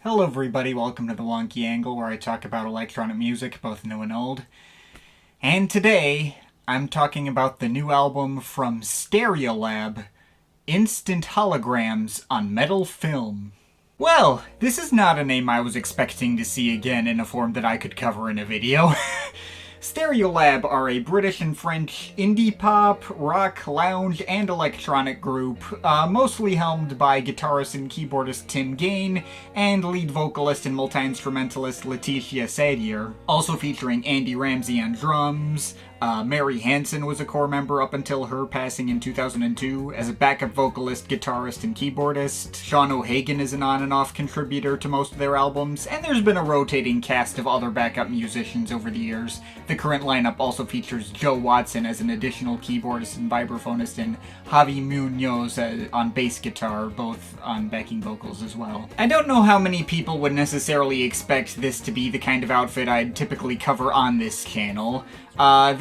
Hello everybody, welcome to the Wonky Angle where I talk about electronic music, both new and old. And today, I'm talking about the new album from Stereolab, Instant Holograms on Metal Film. Well, this is not a name I was expecting to see again in a form that I could cover in a video. Stereolab are a British and French indie pop, rock, lounge, and electronic group, mostly helmed by guitarist and keyboardist Tim Gain and lead vocalist and multi-instrumentalist Letitia Sadier, also featuring Andy Ramsey on drums. Mary Hansen was a core member up until her passing in 2002 as a backup vocalist, guitarist, and keyboardist. Sean O'Hagan is an on and off contributor to most of their albums, and there's been a rotating cast of other backup musicians over the years. The current lineup also features Joe Watson as an additional keyboardist and vibraphonist, and Javi Munoz on bass guitar, both on backing vocals as well. I don't know how many people would necessarily expect this to be the kind of outfit I'd typically cover on this channel.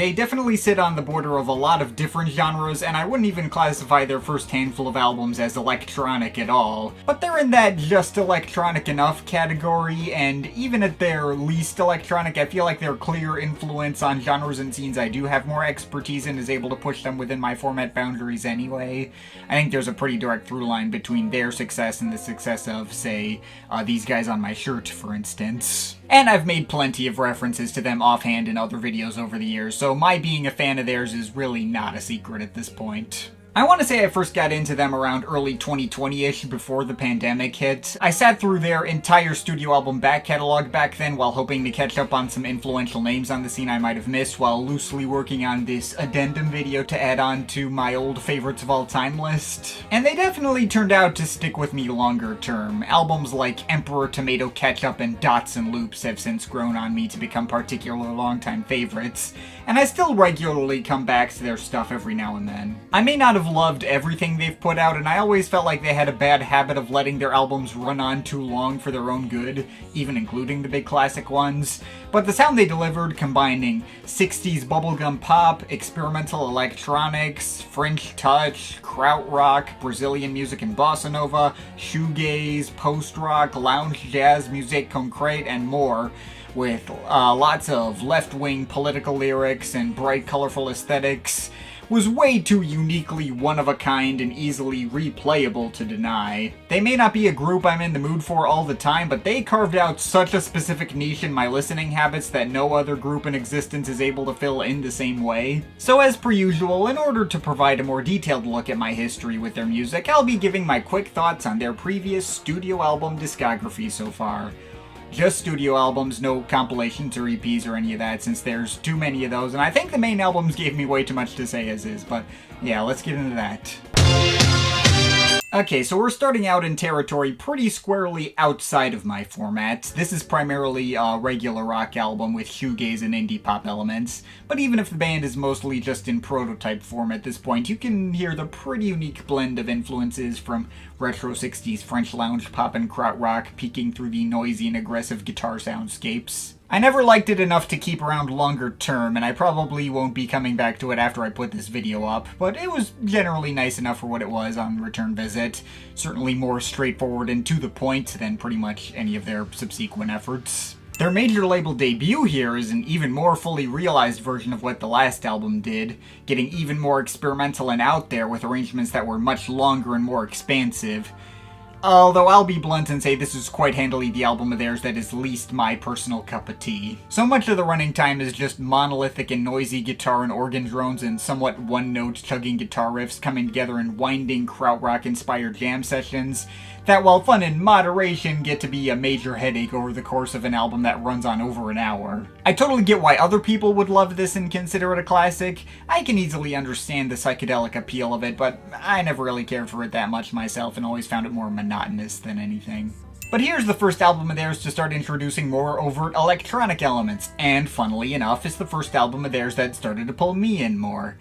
They definitely sit on the border of a lot of different genres, and I wouldn't even classify their first handful of albums as electronic at all. But they're in that just electronic enough category, and even at their least electronic, I feel like their clear influence on genres and scenes I do have more expertise in is able to push them within my format boundaries anyway. I think there's a pretty direct through line between their success and the success of, say, these guys on my shirt, for instance. And I've made plenty of references to them offhand in other videos over the years, so my being a fan of theirs is really not a secret at this point. I want to say I first got into them around early 2020-ish, before the pandemic hit. I sat through their entire studio album back catalog back then while hoping to catch up on some influential names on the scene I might have missed while loosely working on this addendum video to add on to my old favorites of all time list. And they definitely turned out to stick with me longer term. Albums like Emperor Tomato Ketchup and Dots and Loops have since grown on me to become particular longtime favorites, and I still regularly come back to their stuff every now and then. I may not have loved everything they've put out, and I always felt like they had a bad habit of letting their albums run on too long for their own good, even including the big classic ones. But the sound they delivered, combining 60s bubblegum pop, experimental electronics, French touch, krautrock, Brazilian music and bossa nova, shoegaze, post-rock, lounge jazz, musique concrète, and more, with lots of left-wing political lyrics and bright, colorful aesthetics, was way too uniquely one-of-a-kind and easily replayable to deny. They may not be a group I'm in the mood for all the time, but they carved out such a specific niche in my listening habits that no other group in existence is able to fill in the same way. So as per usual, in order to provide a more detailed look at my history with their music, I'll be giving my quick thoughts on their previous studio album discography so far. Just studio albums, no compilations or EPs or any of that, since there's too many of those, and I think the main albums gave me way too much to say as is, but yeah, let's get into that. Okay, so we're starting out in territory pretty squarely outside of my format. This is primarily a regular rock album with shoegaze and indie pop elements, but even if the band is mostly just in prototype form at this point, you can hear the pretty unique blend of influences from retro 60s French lounge pop and krautrock peeking through the noisy and aggressive guitar soundscapes. I never liked it enough to keep around longer term, and I probably won't be coming back to it after I put this video up, but it was generally nice enough for what it was on return visit. Certainly more straightforward and to the point than pretty much any of their subsequent efforts. Their major label debut here is an even more fully realized version of what the last album did, getting even more experimental and out there with arrangements that were much longer and more expansive. Although I'll be blunt and say this is quite handily the album of theirs that is least my personal cup of tea. So much of the running time is just monolithic and noisy guitar and organ drones and somewhat one-note chugging guitar riffs coming together in winding krautrock-inspired jam sessions that, while fun in moderation, get to be a major headache over the course of an album that runs on over an hour. I totally get why other people would love this and consider it a classic. I can easily understand the psychedelic appeal of it, but I never really cared for it that much myself and always found it more monotonous than anything. But here's the first album of theirs to start introducing more overt electronic elements, and funnily enough, it's the first album of theirs that started to pull me in more.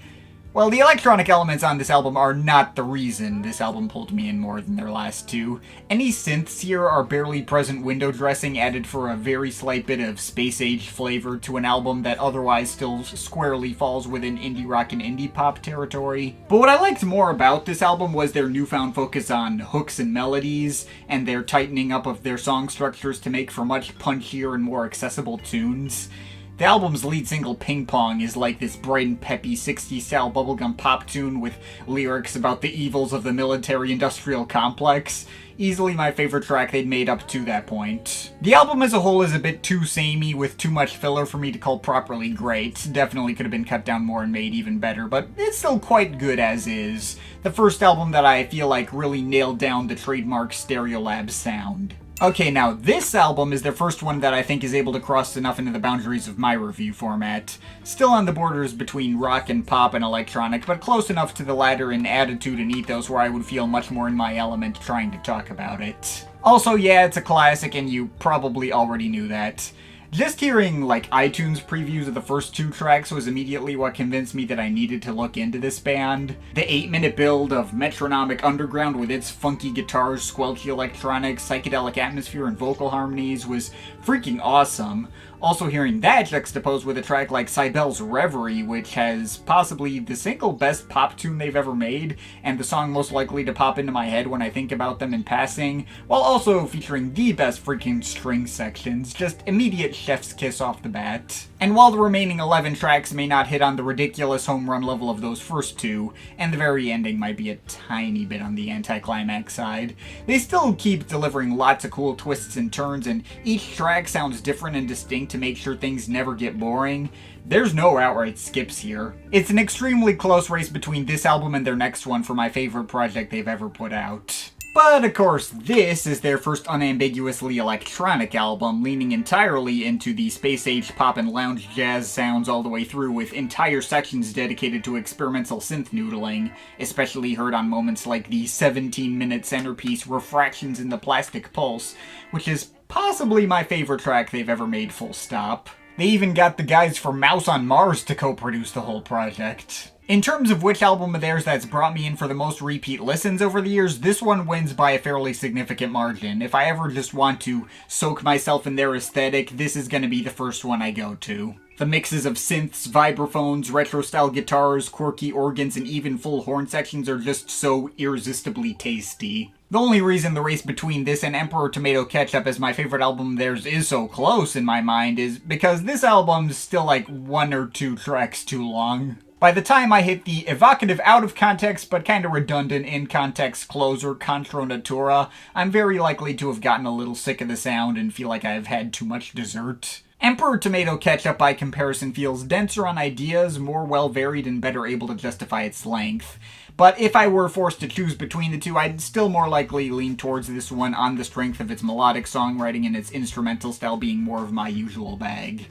Well, the electronic elements on this album are not the reason this album pulled me in more than their last two. Any synths here are barely present window dressing added for a very slight bit of space-age flavor to an album that otherwise still squarely falls within indie rock and indie pop territory. But what I liked more about this album was their newfound focus on hooks and melodies, and their tightening up of their song structures to make for much punchier and more accessible tunes. The album's lead single, Ping Pong, is like this bright and peppy 60s-style bubblegum pop tune with lyrics about the evils of the military-industrial complex. Easily my favorite track they'd made up to that point. The album as a whole is a bit too samey, with too much filler for me to call properly great. Definitely could have been cut down more and made even better, but it's still quite good as is. The first album that I feel like really nailed down the trademark Stereolab sound. Okay, now this album is their first one that I think is able to cross enough into the boundaries of my review format. Still on the borders between rock and pop and electronic, but close enough to the latter in attitude and ethos where I would feel much more in my element trying to talk about it. Also, yeah, it's a classic and you probably already knew that. Just hearing, iTunes previews of the first two tracks was immediately what convinced me that I needed to look into this band. The 8-minute build of metronomic underground with its funky guitars, squelchy electronics, psychedelic atmosphere, and vocal harmonies was freaking awesome. Also hearing that juxtaposed with a track like Cybele's Reverie, which has possibly the single best pop tune they've ever made, and the song most likely to pop into my head when I think about them in passing, while also featuring the best freaking string sections, just immediate chef's kiss off the bat. And while the remaining 11 tracks may not hit on the ridiculous home run level of those first two, and the very ending might be a tiny bit on the anticlimax side, they still keep delivering lots of cool twists and turns, and each track sounds different and distinct to make sure things never get boring. There's no outright skips here. It's an extremely close race between this album and their next one for my favorite project they've ever put out. But of course, this is their first unambiguously electronic album, leaning entirely into the space-age pop and lounge jazz sounds all the way through, with entire sections dedicated to experimental synth noodling, especially heard on moments like the 17-minute centerpiece Refractions in the Plastic Pulse, which is possibly my favorite track they've ever made, full stop. They even got the guys from Mouse on Mars to co-produce the whole project. In terms of which album of theirs that's brought me in for the most repeat listens over the years, this one wins by a fairly significant margin. If I ever just want to soak myself in their aesthetic, this is going to be the first one I go to. The mixes of synths, vibraphones, retro-style guitars, quirky organs, and even full horn sections are just so irresistibly tasty. The only reason the race between this and Emperor Tomato Ketchup as my favorite album of theirs is so close in my mind is because this album's still like 1 or 2 tracks too long. By the time I hit the evocative out-of-context but kinda redundant in-context closer Contro Natura, I'm very likely to have gotten a little sick of the sound and feel like I've had too much dessert. Emperor Tomato Ketchup, by comparison, feels denser on ideas, more well-varied, and better able to justify its length. But if I were forced to choose between the two, I'd still more likely lean towards this one on the strength of its melodic songwriting and its instrumental style being more of my usual bag.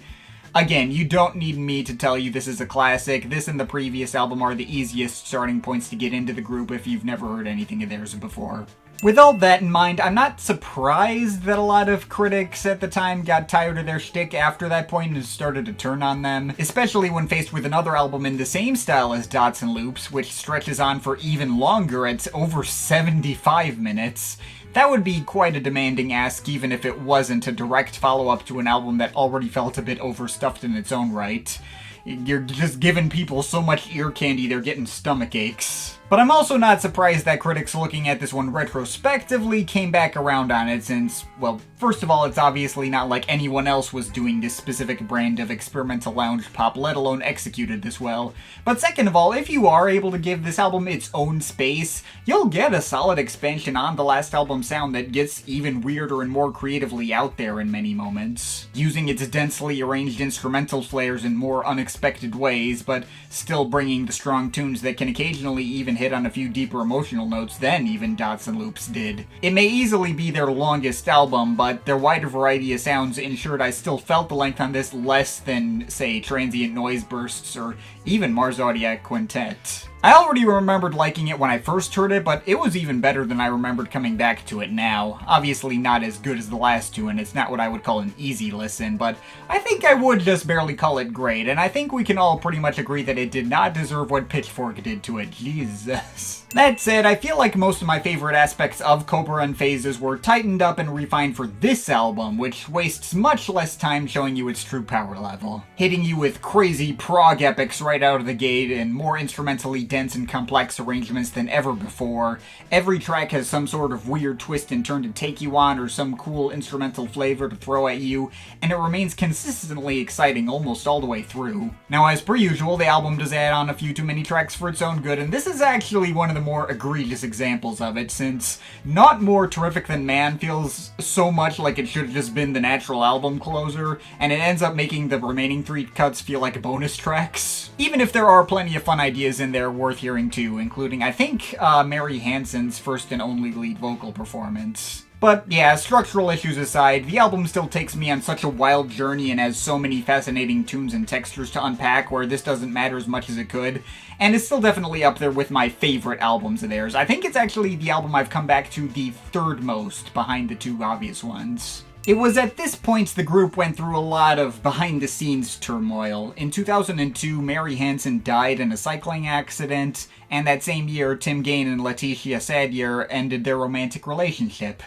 Again, you don't need me to tell you this is a classic. This and the previous album are the easiest starting points to get into the group if you've never heard anything of theirs before. With all that in mind, I'm not surprised that a lot of critics at the time got tired of their shtick after that point and started to turn on them, especially when faced with another album in the same style as Dots and Loops, which stretches on for even longer at over 75 minutes. That would be quite a demanding ask even if it wasn't a direct follow-up to an album that already felt a bit overstuffed in its own right. You're just giving people so much ear candy they're getting stomach aches. But I'm also not surprised that critics looking at this one retrospectively came back around on it since, well, first of all, it's obviously not like anyone else was doing this specific brand of experimental lounge pop, let alone executed this well. But second of all, if you are able to give this album its own space, you'll get a solid expansion on the last album's sound that gets even weirder and more creatively out there in many moments, using its densely arranged instrumental flares in more unexpected ways, but still bringing the strong tunes that can occasionally even hit on a few deeper emotional notes than even Dots and Loops did. It may easily be their longest album, but their wider variety of sounds ensured I still felt the length on this less than, say, Transient Noise Bursts or even Mars Zodiac Quintet. I already remembered liking it when I first heard it, but it was even better than I remembered coming back to it now. Obviously not as good as the last two, and it's not what I would call an easy listen, but I think I would just barely call it great, and I think we can all pretty much agree that it did not deserve what Pitchfork did to it. Jesus. That said, I feel like most of my favorite aspects of Cobra and Phases were tightened up and refined for this album, which wastes much less time showing you its true power level. Hitting you with crazy prog epics right out of the gate and more instrumentally dense and complex arrangements than ever before. Every track has some sort of weird twist and turn to take you on or some cool instrumental flavor to throw at you, and it remains consistently exciting almost all the way through. Now, as per usual, the album does add on a few too many tracks for its own good, and this is actually one of the more egregious examples of it, since Not More Terrific Than Man feels so much like it should have just been the natural album closer, and it ends up making the remaining 3 cuts feel like bonus tracks. Even if there are plenty of fun ideas in there worth hearing too, including, I think, Mary Hansen's first and only lead vocal performance. But yeah, structural issues aside, the album still takes me on such a wild journey and has so many fascinating tunes and textures to unpack where this doesn't matter as much as it could, and it's still definitely up there with my favorite albums of theirs. I think it's actually the album I've come back to the third most, behind the 2 obvious ones. It was at this point the group went through a lot of behind-the-scenes turmoil. In 2002, Mary Hansen died in a cycling accident, and that same year, Tim Gain and Letitia Sadier ended their romantic relationship.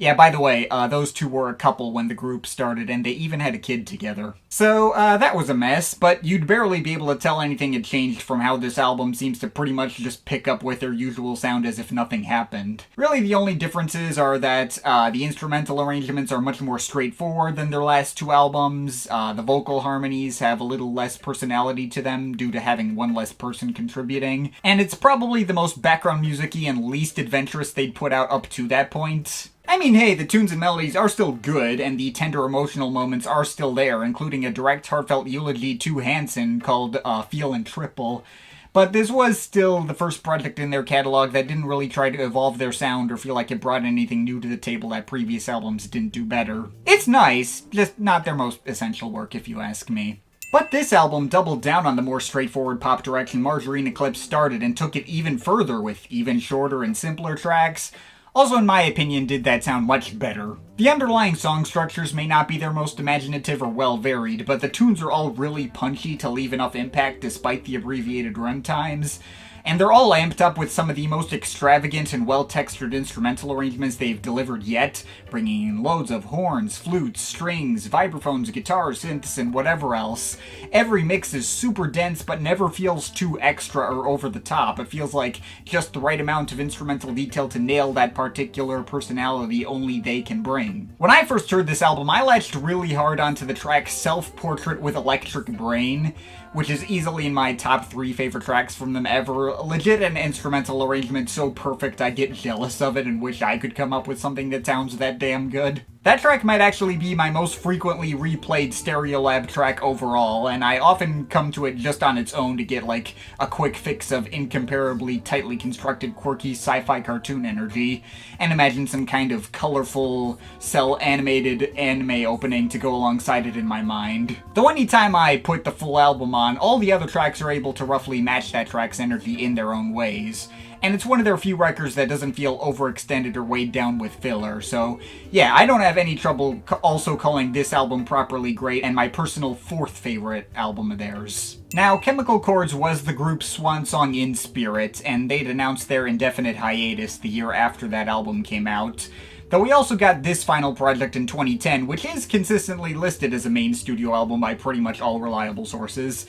Yeah, by the way, those two were a couple when the group started, and they even had a kid together. So, that was a mess, but you'd barely be able to tell anything had changed from how this album seems to pretty much just pick up with their usual sound as if nothing happened. Really, the only differences are that the instrumental arrangements are much more straightforward than their last 2 albums, the vocal harmonies have a little less personality to them due to having one less person contributing, and it's probably the most background music-y and least adventurous they'd put out up to that point. I mean, hey, the tunes and melodies are still good, and the tender emotional moments are still there, including a direct heartfelt eulogy to Hansen called Feelin' Triple. But this was still the first project in their catalog that didn't really try to evolve their sound or feel like it brought anything new to the table that previous albums didn't do better. It's nice, just not their most essential work if you ask me. But this album doubled down on the more straightforward pop direction Margarine Eclipse started and took it even further with even shorter and simpler tracks. Also, in my opinion, did that sound much better. The underlying song structures may not be their most imaginative or well-varied, but the tunes are all really punchy to leave enough impact despite the abbreviated runtimes. And they're all amped up with some of the most extravagant and well-textured instrumental arrangements they've delivered yet, bringing in loads of horns, flutes, strings, vibraphones, guitars, synths, and whatever else. Every mix is super dense but never feels too extra or over the top. It feels like just the right amount of instrumental detail to nail that particular personality only they can bring. When I first heard this album, I latched really hard onto the track Self-Portrait with Electric Brain, which is easily in my top 3 favorite tracks from them ever. Legit an instrumental arrangement so perfect I get jealous of it and wish I could come up with something that sounds that damn good. That track might actually be my most frequently replayed Stereolab track overall, and I often come to it just on its own to get like a quick fix of incomparably tightly constructed quirky sci-fi cartoon energy, and imagine some kind of colorful, cel-animated anime opening to go alongside it in my mind. Though anytime I put the full album on, all the other tracks are able to roughly match that track's energy in their own ways. And it's one of their few records that doesn't feel overextended or weighed down with filler, so yeah, I don't have any trouble also calling this album properly great and my personal 4th favorite album of theirs. Now, Chemical Chords was the group's swan song in spirit, and they'd announced their indefinite hiatus the year after that album came out. Though we also got this final project in 2010, which is consistently listed as a main studio album by pretty much all reliable sources.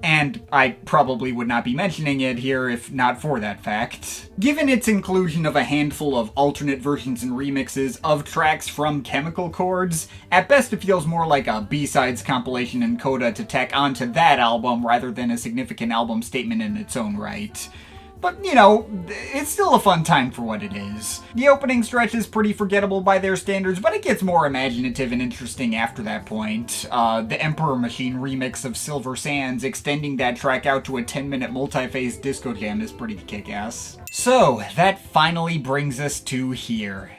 And I probably would not be mentioning it here if not for that fact. Given its inclusion of a handful of alternate versions and remixes of tracks from Chemical Chords, at best it feels more like a B-sides compilation and coda to tack onto that album rather than a significant album statement in its own right. But, you know, it's still a fun time for what it is. The opening stretch is pretty forgettable by their standards, but it gets more imaginative and interesting after that point. The Emperor Machine remix of Silver Sands, extending that track out to a 10-minute multi-phase disco jam, is pretty kick-ass. So, that finally brings us to here.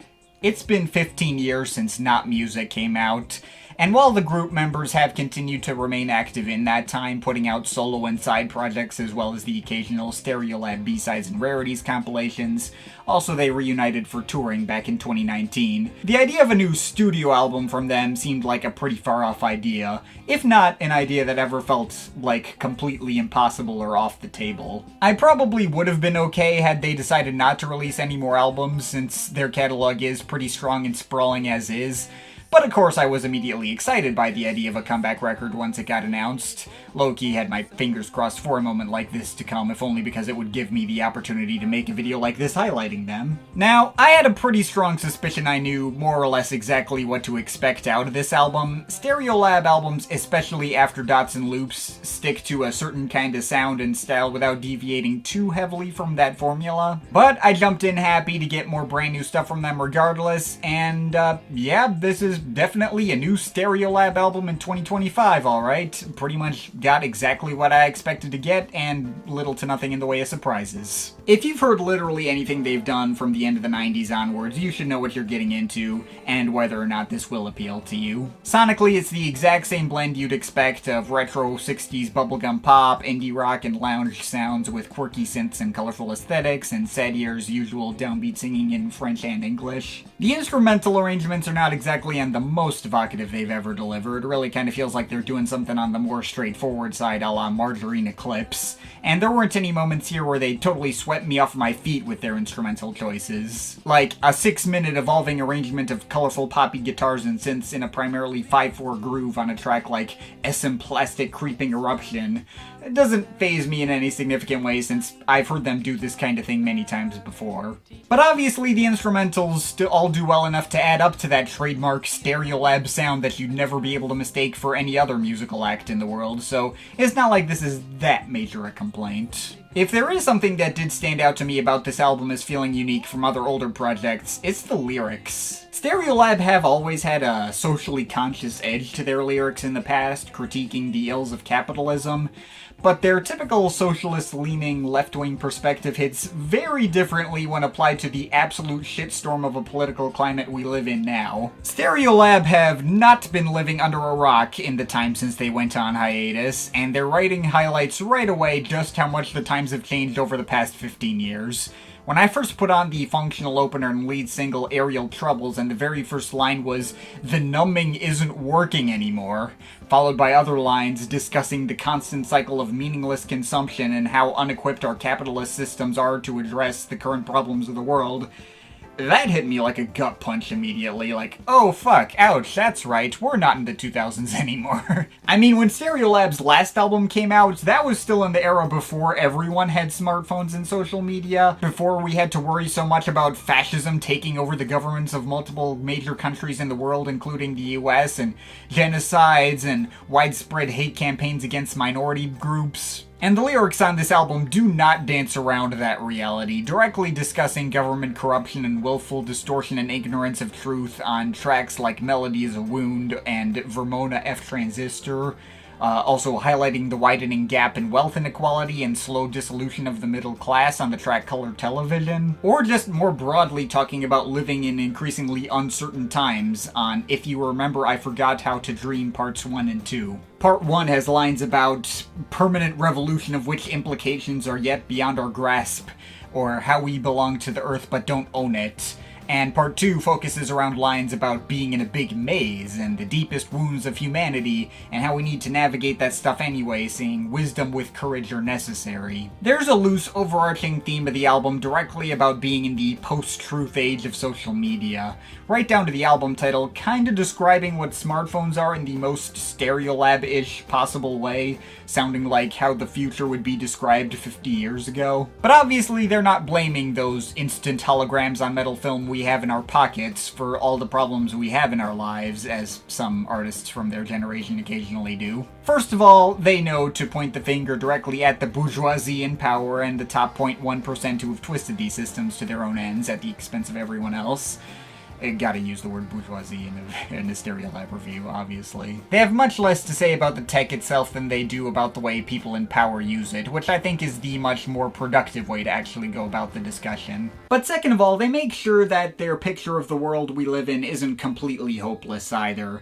It's been 15 years since Not Music came out, And while the group members have continued to remain active in that time, putting out solo and side projects as well as the occasional Stereolab B-sides and rarities compilations, also they reunited for touring back in 2019. The idea of a new studio album from them seemed like a pretty far-off idea, if not an idea that ever felt like completely impossible or off the table. I probably would have been okay had they decided not to release any more albums, since their catalog is pretty strong and sprawling as is. But of course I was immediately excited by the idea of a comeback record once it got announced. Low-key had my fingers crossed for a moment like this to come, if only because it would give me the opportunity to make a video like this highlighting them. Now, I had a pretty strong suspicion I knew more or less exactly what to expect out of this album. Stereolab albums, especially after Dots and Loops, stick to a certain kind of sound and style without deviating too heavily from that formula. But I jumped in happy to get more brand new stuff from them regardless, and yeah, this is definitely a new Stereolab album in 2025, alright. Pretty much got exactly what I expected to get, and little to nothing in the way of surprises. If you've heard literally anything they've done from the end of the 90s onwards, you should know what you're getting into, and whether or not this will appeal to you. Sonically, it's the exact same blend you'd expect of retro 60s bubblegum pop, indie rock, and lounge sounds with quirky synths and colorful aesthetics, and Sad Year's usual downbeat singing in French and English. The instrumental arrangements are not exactly on the most evocative they've ever delivered. It really kind of feels like they're doing something on the more straightforward side a la Margarine Eclipse. And there weren't any moments here where they totally swept me off my feet with their instrumental choices. Like a 6-minute evolving arrangement of colorful poppy guitars and synths in a primarily 5/4 groove on a track like SM Plastic Creeping Eruption. It doesn't faze me in any significant way since I've heard them do this kind of thing many times before. But obviously the instrumentals still all do well enough to add up to that trademark Stereolab sound that you'd never be able to mistake for any other musical act in the world, so it's not like this is that major a complaint. If there is something that did stand out to me about this album as feeling unique from other older projects, it's the lyrics. Stereolab have always had a socially conscious edge to their lyrics in the past, critiquing the ills of capitalism, but their typical socialist-leaning left-wing perspective hits very differently when applied to the absolute shitstorm of a political climate we live in now. Stereolab have not been living under a rock in the time since they went on hiatus, and their writing highlights right away just how much the times have changed over the past 15 years. When I first put on the functional opener and lead single Aerial Troubles, and the very first line was, "The numbing isn't working anymore," followed by other lines discussing the constant cycle of meaningless consumption and how unequipped our capitalist systems are to address the current problems of the world, that hit me like a gut punch immediately, like, oh fuck, ouch, that's right, we're not in the 2000s anymore. I mean, when Stereolab's last album came out, that was still in the era before everyone had smartphones and social media, before we had to worry so much about fascism taking over the governments of multiple major countries in the world, including the US, and genocides and widespread hate campaigns against minority groups. And the lyrics on this album do not dance around that reality, directly discussing government corruption and willful distortion and ignorance of truth on tracks like Melodie is a Wound and Vermona F Transistor, also highlighting the widening gap in wealth inequality and slow dissolution of the middle class on the track Color Television, or just more broadly talking about living in increasingly uncertain times on If You Remember I Forgot How to Dream Parts 1 and 2. Part 1 has lines about permanent revolution of which implications are yet beyond our grasp, or how we belong to the earth but don't own it. And Part 2 focuses around lines about being in a big maze and the deepest wounds of humanity and how we need to navigate that stuff anyway, saying wisdom with courage are necessary. There's a loose overarching theme of the album directly about being in the post-truth age of social media, right down to the album title kinda describing what smartphones are in the most Stereolab-ish possible way, sounding like how the future would be described 50 years ago. But obviously they're not blaming those instant holograms on metal film we have in our pockets for all the problems we have in our lives, as some artists from their generation occasionally do. First of all, they know to point the finger directly at the bourgeoisie in power and the top 0.1% who have twisted these systems to their own ends at the expense of everyone else. I gotta use the word bourgeoisie in a Stereolab review, obviously. They have much less to say about the tech itself than they do about the way people in power use it, which I think is the much more productive way to actually go about the discussion. But second of all, they make sure that their picture of the world we live in isn't completely hopeless either.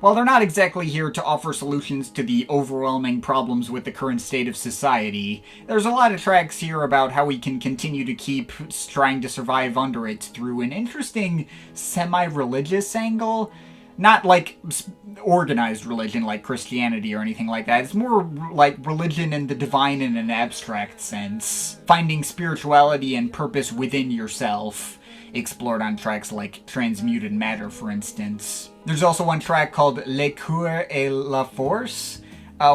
While they're not exactly here to offer solutions to the overwhelming problems with the current state of society, there's a lot of tracks here about how we can continue to keep trying to survive under it through an interesting semi-religious angle. Not like organized religion like Christianity or anything like that. It's more like religion and the divine in an abstract sense. Finding spirituality and purpose within yourself, explored on tracks like Transmuted Matter, for instance. There's also one track called Le Coeur et la Force,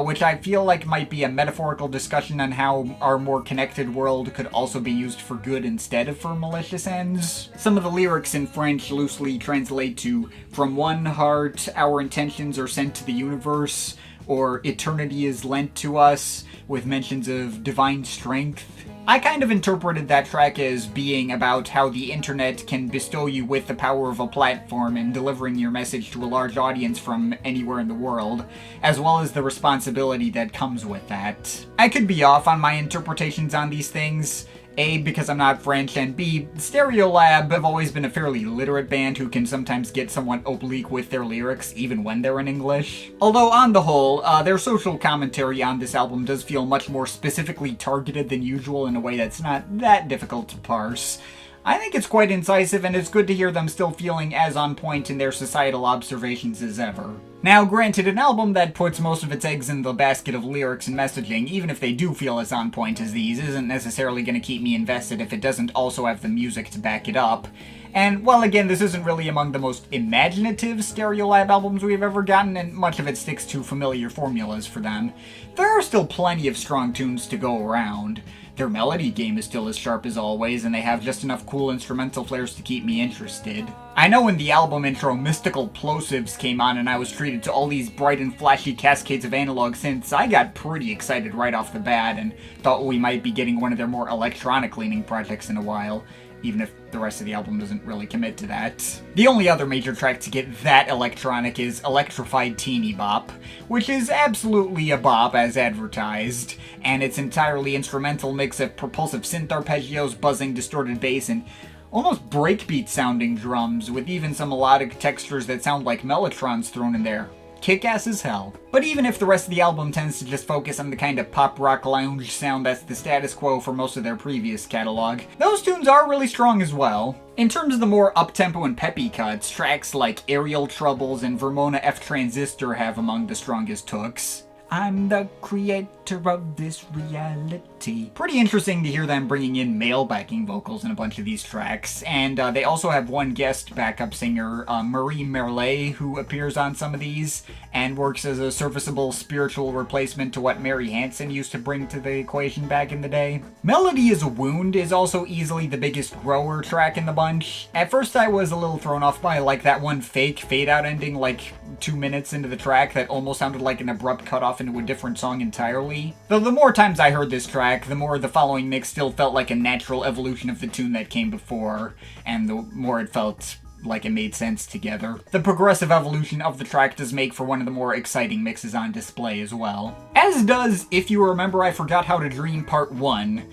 which I feel like might be a metaphorical discussion on how our more connected world could also be used for good instead of for malicious ends. Some of the lyrics in French loosely translate to, "From one heart, our intentions are sent to the universe," or "Eternity is lent to us," with mentions of divine strength. I kind of interpreted that track as being about how the internet can bestow you with the power of a platform in delivering your message to a large audience from anywhere in the world, as well as the responsibility that comes with that. I could be off on my interpretations on these things. A, because I'm not French, and B, Stereolab have always been a fairly literate band who can sometimes get somewhat oblique with their lyrics, even when they're in English. Although, on the whole, their social commentary on this album does feel much more specifically targeted than usual in a way that's not that difficult to parse. I think it's quite incisive, and it's good to hear them still feeling as on point in their societal observations as ever. Now, granted, an album that puts most of its eggs in the basket of lyrics and messaging, even if they do feel as on point as these, isn't necessarily going to keep me invested if it doesn't also have the music to back it up. And, well, again, this isn't really among the most imaginative Stereolab albums we've ever gotten, and much of it sticks to familiar formulas for them. There are still plenty of strong tunes to go around. Their melody game is still as sharp as always, and they have just enough cool instrumental flares to keep me interested. I know when the album intro Mystical Plosives came on and I was treated to all these bright and flashy cascades of analog synths, I got pretty excited right off the bat and thought we might be getting one of their more electronic-leaning projects in a while, even if the rest of the album doesn't really commit to that. The only other major track to get that electronic is Electrified Teenybop, which is absolutely a bop as advertised, and its entirely instrumental mix of propulsive synth arpeggios, buzzing distorted bass, and almost breakbeat sounding drums, with even some melodic textures that sound like mellotrons thrown in there. Kick-ass as hell. But even if the rest of the album tends to just focus on the kind of pop-rock lounge sound that's the status quo for most of their previous catalog, those tunes are really strong as well. In terms of the more up-tempo and peppy cuts, tracks like Aerial Troubles and Vermona F Transistor have among the strongest hooks. I'm the creator of this reality. Pretty interesting to hear them bringing in male backing vocals in a bunch of these tracks, and they also have one guest backup singer, Marie Merlet, who appears on some of these, and works as a serviceable spiritual replacement to what Mary Hansen used to bring to the equation back in the day. Melodie is a Wound is also easily the biggest grower track in the bunch. At first I was a little thrown off by like that one fake fade-out ending like 2 minutes into the track that almost sounded like an abrupt cutoff into a different song entirely. Though the more times I heard this track, the more the following mix still felt like a natural evolution of the tune that came before, and the more it felt like it made sense together. The progressive evolution of the track does make for one of the more exciting mixes on display as well. As does If You Remember I Forgot How to Dream Part 1.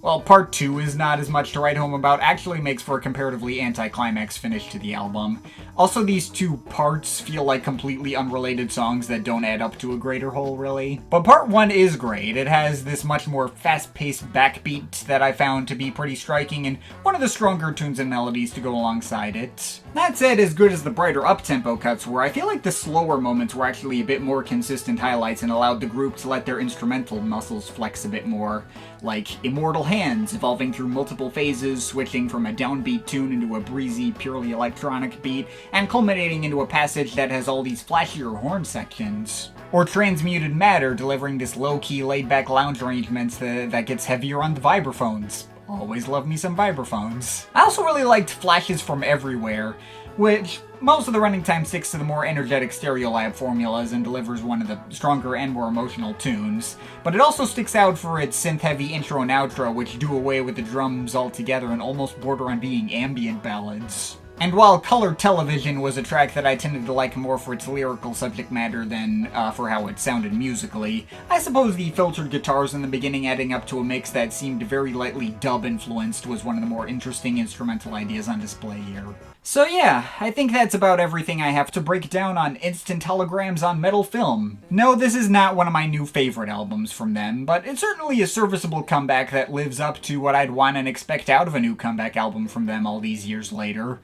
Well, Part 2 is not as much to write home about, actually makes for a comparatively anticlimax finish to the album. Also, these two parts feel like completely unrelated songs that don't add up to a greater whole, really. But Part 1 is great. It has this much more fast-paced backbeat that I found to be pretty striking, and one of the stronger tunes and melodies to go alongside it. That said, as good as the brighter up-tempo cuts were, I feel like the slower moments were actually a bit more consistent highlights and allowed the group to let their instrumental muscles flex a bit more. Like Immortal Hands, evolving through multiple phases, switching from a downbeat tune into a breezy, purely electronic beat, and culminating into a passage that has all these flashier horn sections. Or Transmuted Matter, delivering this low-key, laid-back lounge arrangements that gets heavier on the vibraphones. Always love me some vibraphones. I also really liked Flashes from Everywhere, which most of the running time sticks to the more energetic Stereolab formulas and delivers one of the stronger and more emotional tunes. But it also sticks out for its synth-heavy intro and outro, which do away with the drums altogether and almost border on being ambient ballads. And while Color Television was a track that I tended to like more for its lyrical subject matter than for how it sounded musically, I suppose the filtered guitars in the beginning adding up to a mix that seemed very lightly dub-influenced was one of the more interesting instrumental ideas on display here. So yeah, I think that's about everything I have to break down on Instant Holograms on Metal Film. No, this is not one of my new favorite albums from them, but it's certainly a serviceable comeback that lives up to what I'd want and expect out of a new comeback album from them all these years later.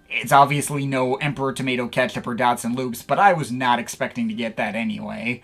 It's obviously no Emperor Tomato Ketchup or Dots and Loops, but I was not expecting to get that anyway.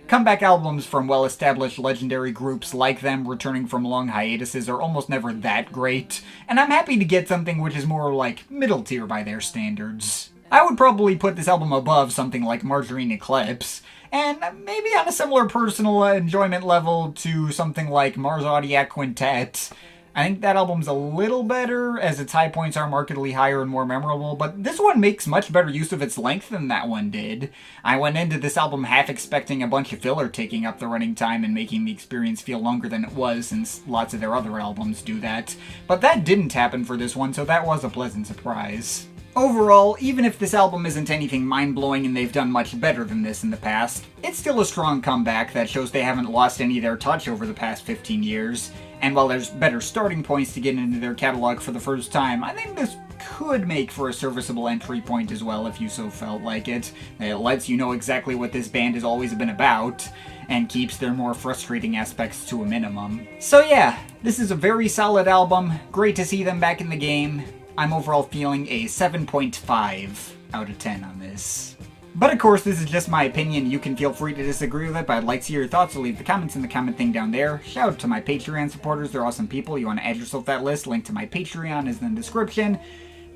Comeback albums from well-established legendary groups like them returning from long hiatuses are almost never that great, and I'm happy to get something which is more like middle tier by their standards. I would probably put this album above something like Margarine Eclipse, and maybe on a similar personal enjoyment level to something like Mars Audiac Quintet. I think that album's a little better, as its high points are markedly higher and more memorable, but this one makes much better use of its length than that one did. I went into this album half expecting a bunch of filler taking up the running time and making the experience feel longer than it was, since lots of their other albums do that. But that didn't happen for this one, so that was a pleasant surprise. Overall, even if this album isn't anything mind-blowing and they've done much better than this in the past, it's still a strong comeback that shows they haven't lost any of their touch over the past 15 years. And while there's better starting points to get into their catalog for the first time, I think this could make for a serviceable entry point as well if you so felt like it. It lets you know exactly what this band has always been about, and keeps their more frustrating aspects to a minimum. So yeah, this is a very solid album, great to see them back in the game. I'm overall feeling a 7.5 out of 10 on this. But of course, this is just my opinion. You can feel free to disagree with it, but I'd like to hear your thoughts, so leave the comments in the comment thing down there. Shout out to my Patreon supporters, they're awesome people. You want to add yourself to that list, link to my Patreon is in the description.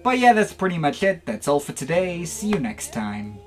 But yeah, that's pretty much it. That's all for today. See you next time.